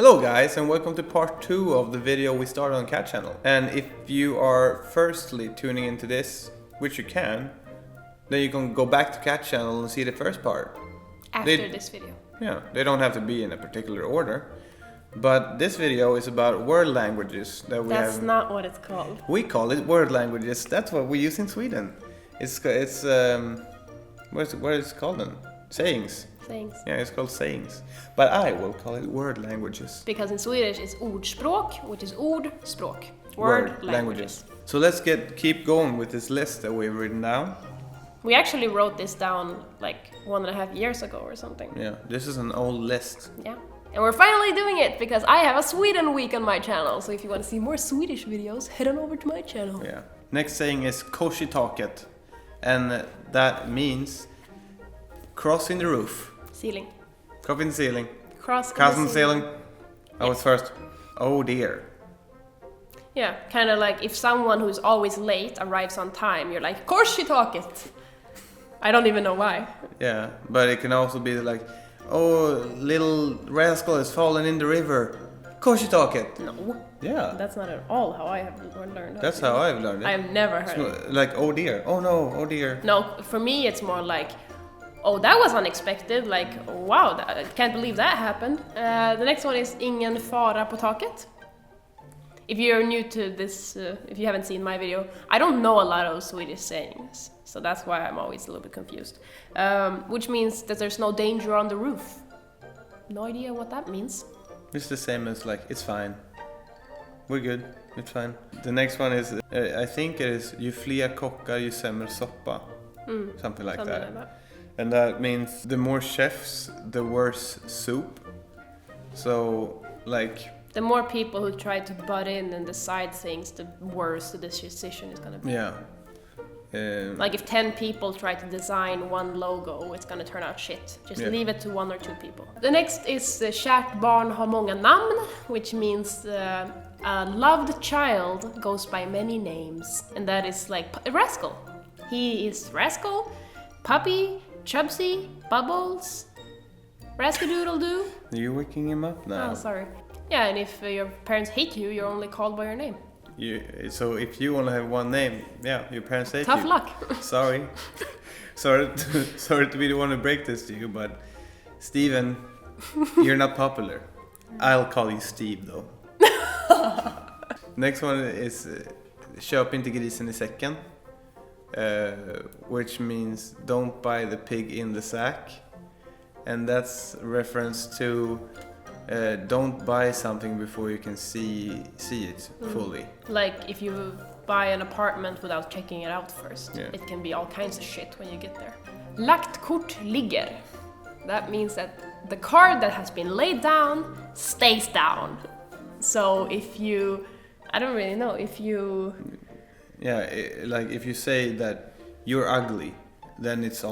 Hello guys, and welcome to part 2 of the video we started on Cat Channel. And if you are firstly tuning into this, which you can, then you can go back to Cat Channel and see the first part. After this video. Yeah, they don't have to be in a particular order. But this video is about word languages that we have. That's not what it's called. We call it word languages. That's what we use in Sweden. It's what is it called then? Sayings. Sayings. Yeah, it's called sayings. But I will call it word languages. Because in Swedish it's ordspråk, which is ord, språk. Word languages. So let's keep going with this list that we've written down. We actually wrote this down like 1.5 years ago or something. Yeah, this is an old list. Yeah. And we're finally doing it because I have a Sweden week on my channel. So if you want to see more Swedish videos, head on over to my channel. Yeah. Next saying is koshitaket. And that means crossing the roof. Ceiling. Crossing the ceiling. Crossing the ceiling. I was first. Oh dear. Yeah, kind of like if someone who's always late arrives on time, you're like, koshitaket. I don't even know why. Yeah, but it can also be like, oh, little rascal has fallen in the river. Koshitaket. No. Yeah. That's not at all how I have learned. That's how I've learned it. I've never heard it. Like, oh dear. Oh no, oh dear. No, for me it's more like, oh, that was unexpected. Like, wow, I can't believe that happened. The next one is ingen fara på taket. If you're new to this, if you haven't seen my video, I don't know a lot of Swedish sayings. So that's why I'm always a little bit confused. Which means that there's no danger on the roof. No idea what that means. It's the same as like, it's fine. We're good, it's fine. The next one is, I think it is, ju fler kockar ju sämre soppa. Something like that. And that means the more chefs, the worse soup. So, like... The more people who try to butt in and decide things, the worse the decision is gonna be. Yeah. Like if 10 people try to design one logo, it's gonna turn out shit. Just leave it to 1 or 2 people. The next is kärt barn har många namn, which means a loved child goes by many names. And that is like Rascal. He is Rascal, Puppy, Chubsy, Bubbles, Raskadoodle-doo. You're waking him up now. Oh, sorry. Yeah, and if your parents hate you, you're only called by your name. So if you only have one name, yeah, your parents hate you. Tough luck. Sorry. sorry to be the one to break this to you, but Steven, you're not popular. I'll call you Steve though. Next one is köp inte grisen i säcken. Which means don't buy the pig in the sack. And that's reference to don't buy something before you can see it fully. Like if you buy an apartment without checking it out first. Yeah. It can be all kinds of shit when you get there. Lagt kort ligger. That means that the card that has been laid down stays down. So if you... I don't really know, if you... Yeah, like if you say that you're ugly, then it's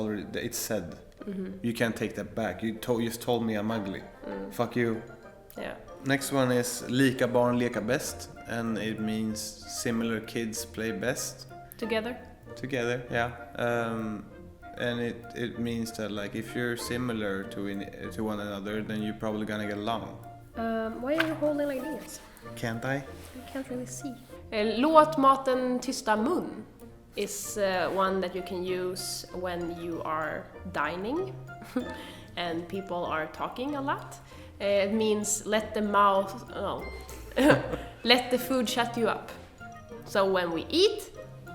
said. You can't take that back. You just told me I'm ugly. Fuck you. Yeah. Next one is lika barn leka bäst, and it means similar kids play best. Together, yeah. And it means that like if you're similar to one another, then you're probably gonna get along. Why are you holding like this? Can't I? I can't really see. Låt maten tysta mun is one that you can use when you are dining and people are talking a lot. It means let the food shut you up. So when we eat,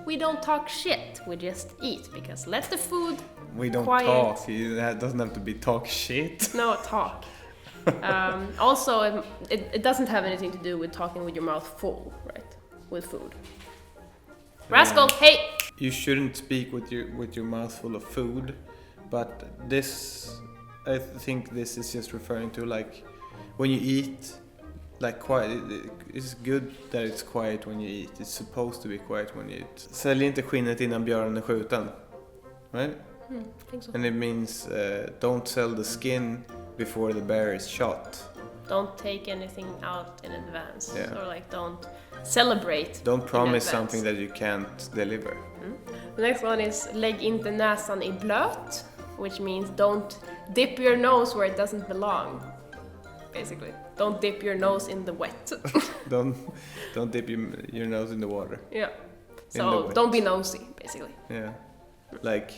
we don't talk shit, we just eat, because let the food We don't quiet. Talk, it doesn't have to be talk shit. No, talk. Also, it doesn't have anything to do with talking with your mouth full, right? With food. Rascal, hey! You shouldn't speak with your mouth full of food, but I think this is just referring to like when you eat, like quiet. It's good that it's quiet when you eat. It's supposed to be quiet when you eat. Sälj inte skinnet innan björnen är skjuten, right? I think so. And it means don't sell the skin before the bear is shot. Don't take anything out in advance, Yeah. or like don't celebrate. Don't promise something that you can't deliver. The next one is lägg inte näsan i blöt, which means don't dip your nose where it doesn't belong. basically. Don't dip your nose in the wet. don't dip your nose in the water. Yeah. So don't be nosy, basically. Yeah. Like,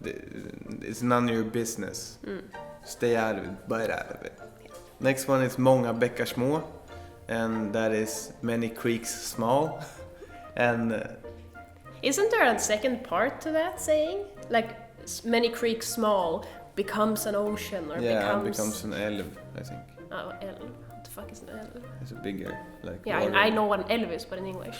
it's none of your business. Stay out of it, bite out of it. Yeah. Next one is många bäckar små, and that is many creeks small. And isn't there a second part to that saying? Like, many creeks small becomes an ocean, or becomes an älv, I think. Oh, älv. What the fuck is an älv? It's a bigger, like. Yeah, I know what an älv is, but in English.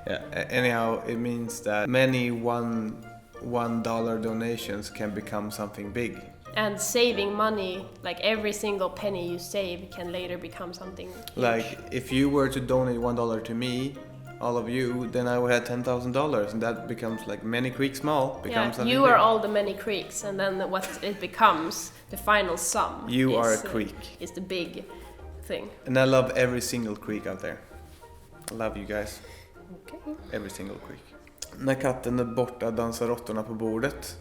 Yeah. Anyhow, it means that many $1 donations can become something big. And saving money, like every single penny you save, can later become something huge. Like, if you were to donate $1 to me, all of you, then I would have $10,000, and that becomes like many creeks small. Becomes something you big. are all the many creeks, and then what it becomes, the final sum. You are a creek. Is the big thing. And I love every single creek out there. I love you guys. Okay. Every single creek. När katten är borta dansar råttorna på bordet.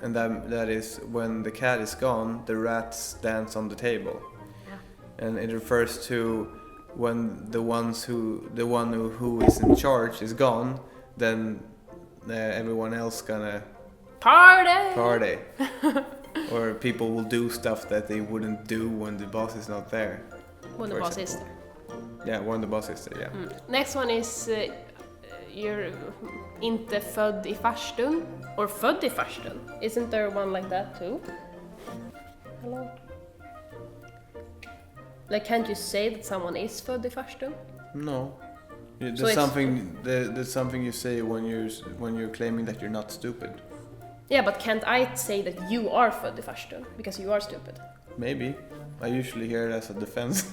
And that is when the cat is gone, the rats dance on the table. Yeah. And it refers to when the one who is in charge is gone, then everyone else gonna party. Or people will do stuff that they wouldn't do when the boss is not there. When the boss is there. Yeah, when the boss is there, yeah. Next one is you're inte född i farstun, or född i farstun. Isn't there one like that too? Hello? Like, can't you say that someone is född i farstun? No. There's something you say when you're claiming that you're not stupid. Yeah, but can't I say that you are född i farstun because you are stupid? Maybe. I usually hear it as a defense.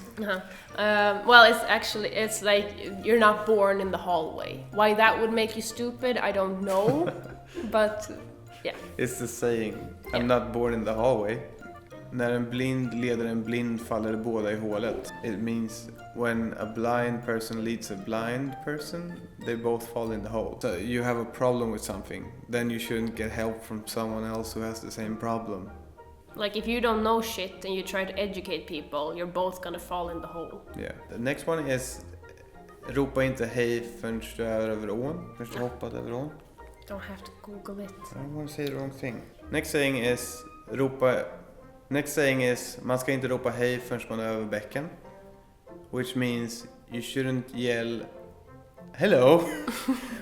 Well, it's like you're not born in the hallway. Why that would make you stupid, I don't know. But yeah. It's the saying. I'm not born in the hallway. När en blind leder en blind faller båda i hålet. It means when a blind person leads a blind person, they both fall in the hole. So you have a problem with something, then you shouldn't get help from someone else who has the same problem. Like, if you don't know shit and you try to educate people, you're both gonna fall in the hole. Yeah. The next one is ropa inte hej förrän du är över ån. Förrän du hoppat över ån. Don't have to Google it. I don't want to say the wrong thing. Next saying is man ska inte ropa hej förrän man är över bäcken. Which means you shouldn't yell hello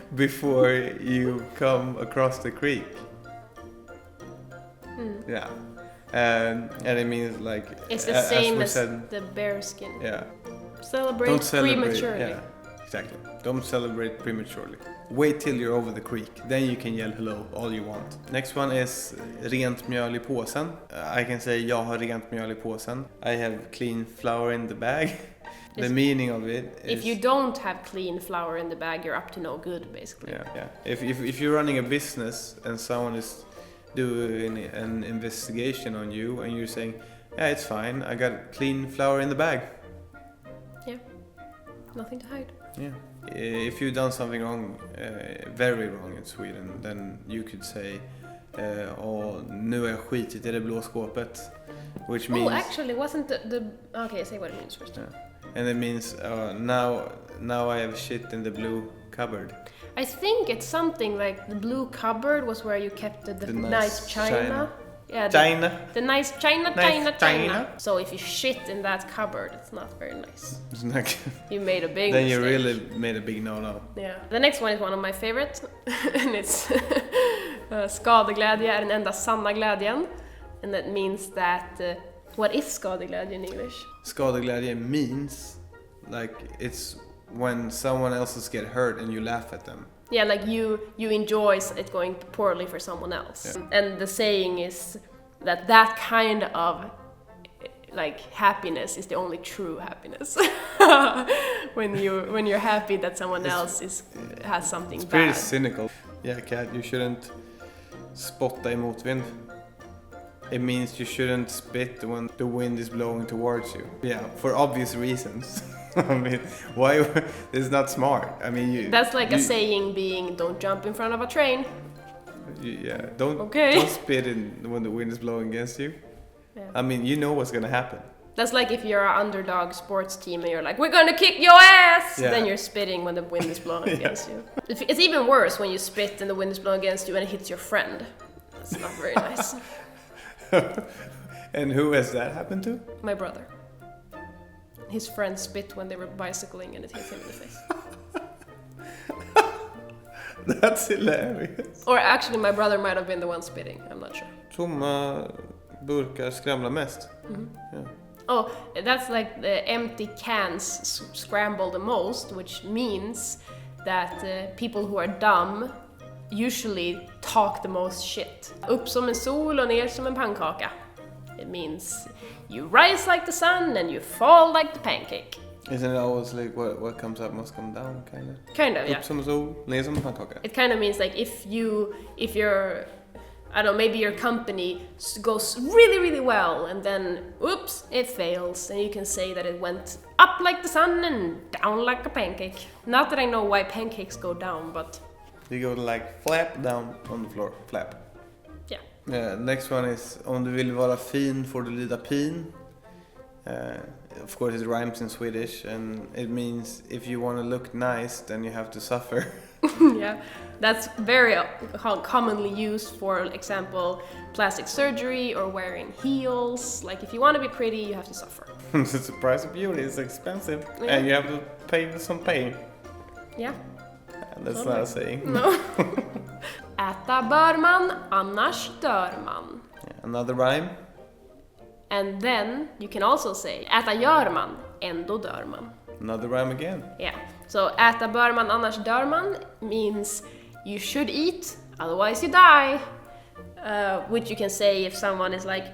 before you come across the creek. Yeah. And it means like it's the same as the bearskin. Yeah. Celebrate prematurely. Yeah, exactly. Don't celebrate prematurely. Wait till you're over the creek. Then you can yell hello all you want. Next one is rent mjöl i påsen. I can say jag har rent mjöl i påsen. I have clean flour in the bag. The meaning of it is... If you don't have clean flour in the bag, you're up to no good, basically. Yeah. If you're running a business and someone is doing an investigation on you and you're saying, yeah, it's fine, I got clean flour in the bag. Yeah, nothing to hide. Yeah. If you've done something wrong, very wrong in Sweden, then you could say, nu har jag skitit i det blå skåpet. Which means... Oh, actually, wasn't the... Okay, say what it means first. Yeah. And it means, now I have shit in the blue cupboard. I think it's something like the blue cupboard was where you kept the nice china. Yeah, the nice china. So if you shit in that cupboard, it's not very nice. It's not good. You made a big Then mistake. you really made a big no-no. Yeah. The next one is one of my favorites. And it's skadeglädje är den enda sanna glädjen. And that means that... what is skadeglädje in English? Skadeglädje means like it's when someone else get hurt and you laugh at them. Yeah, like you enjoy it going poorly for someone else. Yeah. And the saying is that kind of like happiness is the only true happiness. when you're happy that someone else has something bad. It's pretty cynical. Yeah, Kat, you shouldn't spotta i motvind. It means you shouldn't spit when the wind is blowing towards you. Yeah, for obvious reasons. I mean, why? It's not smart. I mean, that's like a saying being, don't jump in front of a train. Yeah, don't spit in when the wind is blowing against you. Yeah. I mean, you know what's gonna happen. That's like if you're an underdog sports team and you're like, we're gonna kick your ass! Yeah. Then you're spitting when the wind is blowing against you. It's even worse when you spit and the wind is blowing against you and it hits your friend. That's not very nice. And who has that happened to? My brother. His friend spit when they were bicycling and it hit him in the face. That's hilarious. Or actually my brother might have been the one spitting, I'm not sure. Tomma burkar skramlar mest. Yeah. Oh, that's like the empty cans scramble the most, which means that people who are dumb usually talk the most shit. Upp som en sol och ner som en pannkaka. It means you rise like the sun and you fall like the pancake. Isn't it always like what comes up must come down, kind of? Kind of, yeah. Upp som en sol, ner som en pannkaka. It kind of means like if you're, I don't know, maybe your company goes really, really well and then, oops, it fails. And you can say that it went up like the sun and down like a pancake. Not that I know why pancakes go down, but... You go like flap down on the floor, flap. Yeah. Yeah, next one is om du vill vara fin får du lida pin. Of course it rhymes in Swedish and it means if you want to look nice then you have to suffer. Yeah, that's very commonly used for example plastic surgery or wearing heels. Like if you want to be pretty you have to suffer. It's the price of beauty, it's expensive and you have to pay some pain. Yeah. That's not a saying. No. Äta bör man, annars dör man. Yeah, another rhyme. And then you can also say äta gör man, ändå dör man. Another rhyme again. Yeah. So äta bör man, annars dör man means you should eat, otherwise you die. Which you can say if someone is like,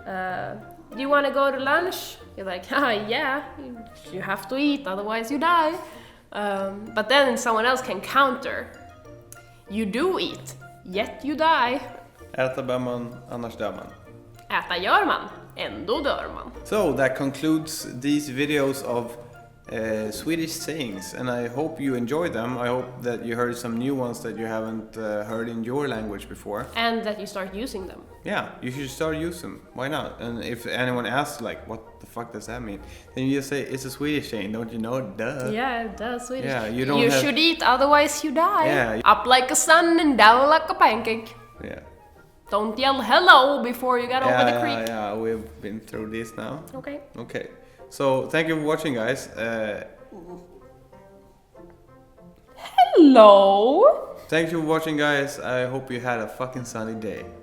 do you want to go to lunch? You're like, yeah, you have to eat, otherwise you die. But then someone else can counter. You do eat, yet you die. Äta bör man, annars dör man. Äta gör man, ändå dör man. So that concludes these videos of Swedish sayings, and I hope you enjoyed them. I hope that you heard some new ones that you haven't heard in your language before. And that you start using them. Yeah, you should start using them. Why not? And if anyone asks, like, what the fuck does that mean? Then you just say, it's a Swedish saying, don't you know? Duh. Yeah, it does Swedish. Yeah, you should eat, otherwise you die. Yeah. Up like a sun and down like a pancake. Yeah. Don't yell hello before you get over the creek. Yeah, we've been through this now. Okay. Okay. So, thank you for watching, guys. Hello! Thank you for watching, guys. I hope you had a fucking sunny day.